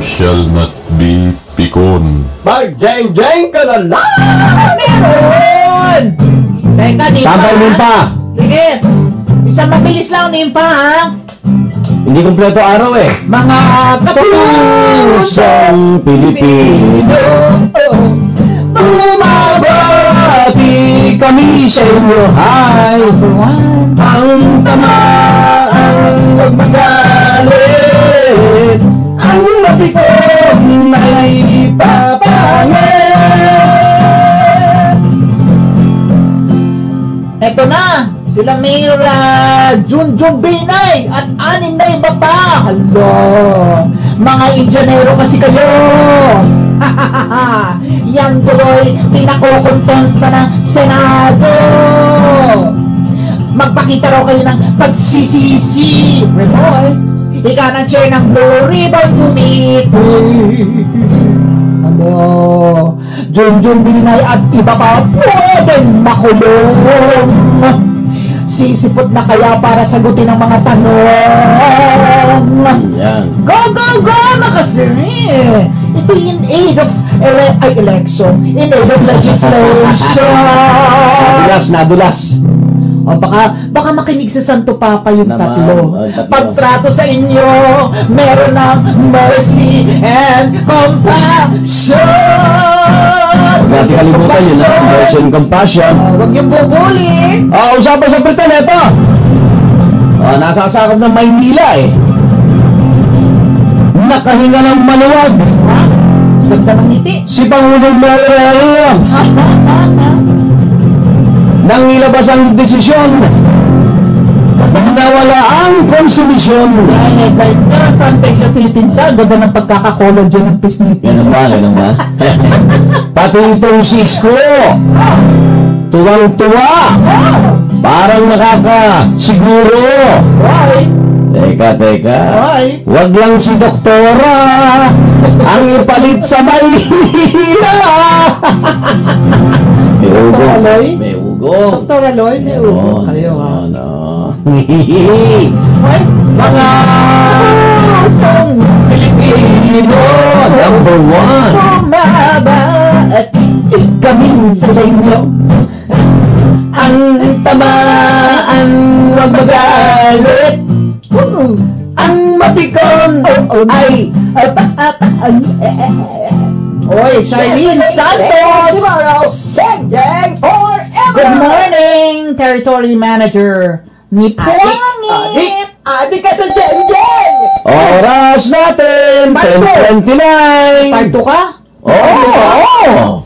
shall not be pikon. Mag-jeng-jeng ka na lang! Meron! Teka, Nimpa. Sabay Nimpa! Sige. Isang mabilis lang, Nimpa, ha? Hindi kumpleto araw eh. Mga Kapusang Pilipino, bumabati kami sa inyo. Hi! Ang tamaan, huwag magalit. Ang mapikon ay papangit. Eto na, sila Mayor Junjun Binay at anim na iba pa. Hello, mga Indianero kasi kayo. Yan tuloy, pinakukontenta ng Senado. Magpakita raw kayo ng pagsisisi, remorse. Ika ng chair ng Blue Ribbon Committee. Hello, Junjun Binay at iba pa pwedeng makulong. Sisipot na kaya para sagutin ang mga tanong. Yan. Go, go, go na kasi. Ito in aid of election, in aid of legislation. Nadulas. O baka makinig sa Santo Papa yung Naman, tatlo. tatlo. Pagtrato sa inyo, meron ng mercy and compassion. Huwag natin kalimutan yun, ha? Mercy and compassion. Huwag niyong bubuli. Usapan sa Britain, ito. Nasa sakop ng Maynila eh. Nakahinga ng maluwag. Ha? Ganda ng ngiti. Si Pangulong Marcos nang nilabas ang desisyon na wala ang konsumisyon. Kahit na, context sa Philippines na, ganda ng pagkakakolon dyan ng peace meeting. Yan naman. Pati itong si Isko, tuwang-tuwa. Parang nakakasiguro. Why? Teka. Why? Wag lang si Doktora ang ipalit sa Maynila. Dr. Aloy? May ugong. Dr. Aloy? May ulo. Kayo ha? Ay, mga Pusong Pilipino, number one. Bumaba at itig kami sa inyo. Ang tamaan, wag magalit. Ang mapikon ay Oy, Charlene Santos! Jeng forever! Good morning, Territory Manager ni Pwangit! Adi ka sa Jeng! oras natin, 10:29. Part 2 ka? Oo!